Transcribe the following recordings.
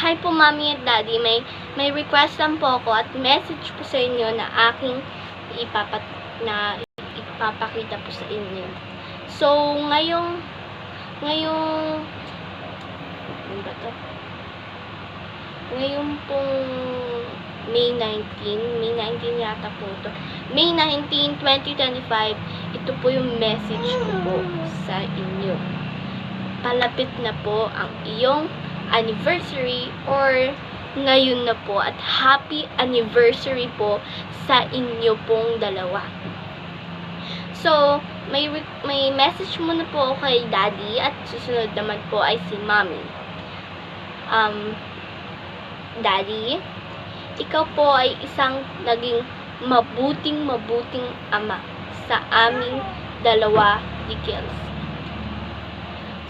Hi po, Mommy at Daddy. May request lang po ako at message po sa inyo na aking ipapakita po sa inyo. So, ngayong ano ba to? Ngayon pong May 19 yata po ito. May 19, 2025, ito po yung message ko po sa inyo. Palapit na po ang iyong anniversary or ngayon na po at happy anniversary po sa inyo pong dalawa. So, may message muna po ako kay Daddy at susunod naman po ay si Mommy. Daddy, ikaw po ay isang naging mabuting ama sa aming dalawa ni Kelsey.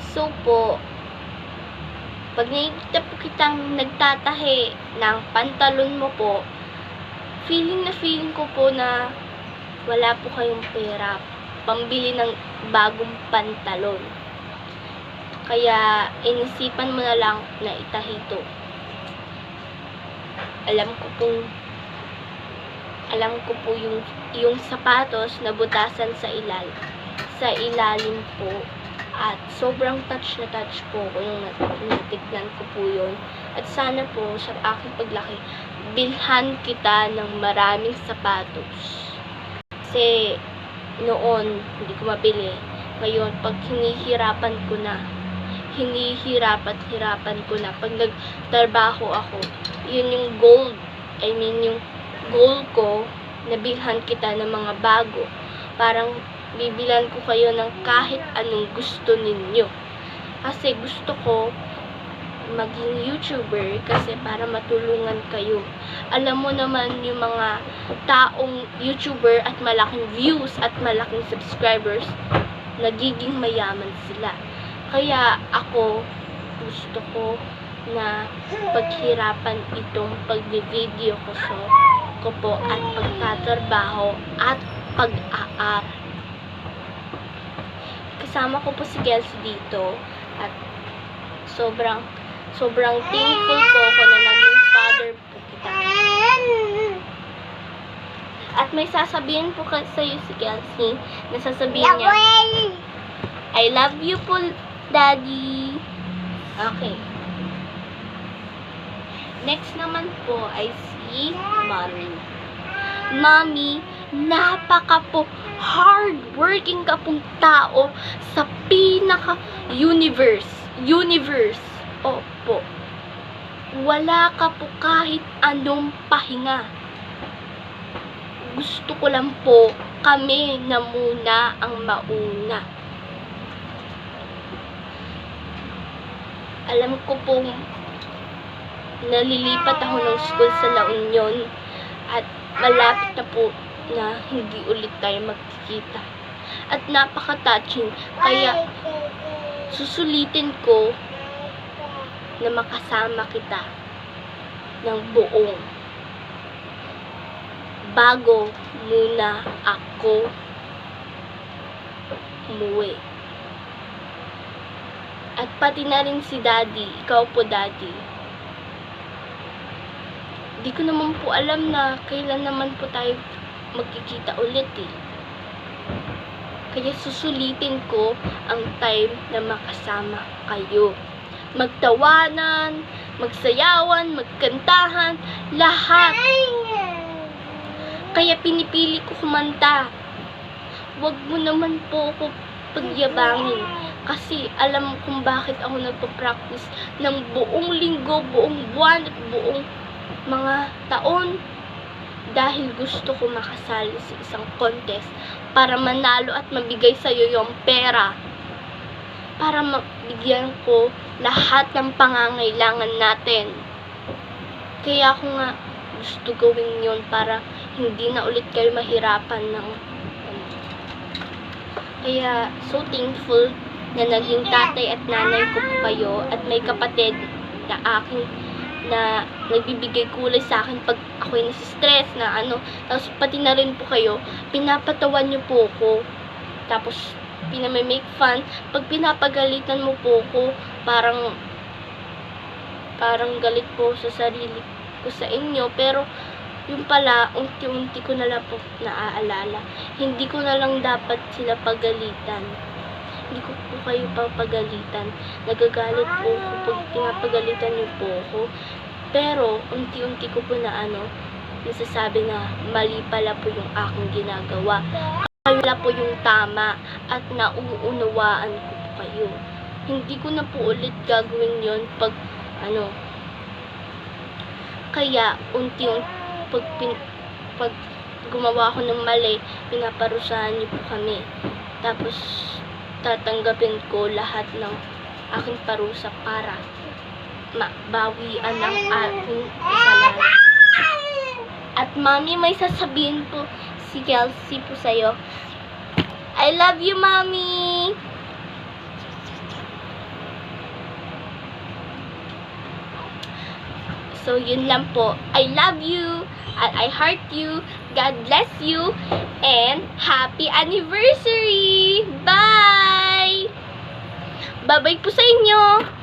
So po, pag nakikita po kitang nagtatahi ng pantalon mo po, feeling ko po na wala po kayong pera pambili ng bagong pantalon. Kaya inisipan mo na lang na itahi to. Alam ko po yung sapatos na butasan sa ilalim po. At sobrang touch po ko yung natignan ko po yun. At sana po sa aking paglaki, bilhan kita ng maraming sapatos. Kasi noon, hindi ko mabili. Ngayon, pag hinihirapan ko na, pag nagtrabaho ako, yun yung goal ko, nabilhan kita ng mga bago. Parang bibilan ko kayo ng kahit anong gusto ninyo. Kasi gusto ko maging YouTuber kasi para matulungan kayo. Alam mo naman yung mga taong YouTuber at malaking views at malaking subscribers, nagiging mayaman sila. Kaya ako, gusto ko na paghirapan itong pag-video ko po at pagtatrabaho at pag-aaral. Kasama ko po si Kelsey dito at sobrang thankful po ako na naging father po kita. At may sasabihin po sa'yo si Kelsey, na sasabihin niya, I love you po, Daddy. Okay. Next naman po ay si Mommy. Mommy, napaka po hardworking ka pong tao sa pinaka-universe. Opo. Wala ka po kahit anong pahinga. Gusto ko lang po kami na muna ang mauna. Alam ko pong nalilipat ako ng school sa La Union at malapit na po na hindi ulit tayo magkikita. At napaka-touching. Kaya susulitin ko na makasama kita ng buong bago muna ako umuwi. At pati na rin si Daddy, ikaw po Daddy. Di ko naman po alam na kailan naman po tayo magkikita ulit eh. Kaya susulitin ko ang time na makasama kayo. Magtawanan, magsayawan, magkantahan, lahat. Kaya pinipili ko kumanta. Huwag mo naman po ako pagyabangin. Kasi alam mo kung bakit ako nagpa-practice ng buong linggo, buong buwan, at buong mga taon. Dahil gusto ko makasali sa isang contest para manalo at mabigay sa'yo yung pera. Para mabigyan ko lahat ng pangangailangan natin. Kaya ako nga gusto gawin yun para hindi na ulit kayo mahirapan ng Kaya so thankful na naging tatay at nanay ko po kayo at may kapatid na nagbibigay kulay sa akin pag ako'y nasi-stress na tapos pati na rin po kayo, pinapatawan niyo po ako, tapos pinamimake fun, pag pinapagalitan mo po ako, parang parang galit po sa sarili ko sa inyo, pero yung pala, unti-unti ko na lang po naaalala. Hindi ko na lang dapat sila pagalitan. Hindi ko po kayo papagalitan. Nagagalit po ako pag pinapagalitan niyo po ako. Pero, unti-unti ko po na nasasabi na mali pala po yung aking ginagawa. Kayo pala po yung tama at nauunawaan ko po kayo. Hindi ko na po ulit gagawin yon pag kaya unti-unti pag gumawa ako ng mali, pinaparusahan niyo po kami. Tapos tatanggapin ko lahat ng aking parusa para mabawian ng aking kasalanan. At Mami, may sasabihin po si Kelsey po sa'yo. I love you, Mami! So, yun lang po. I love you, and I heart you, God bless you, and happy anniversary! Bye! Bye-bye po sa inyo!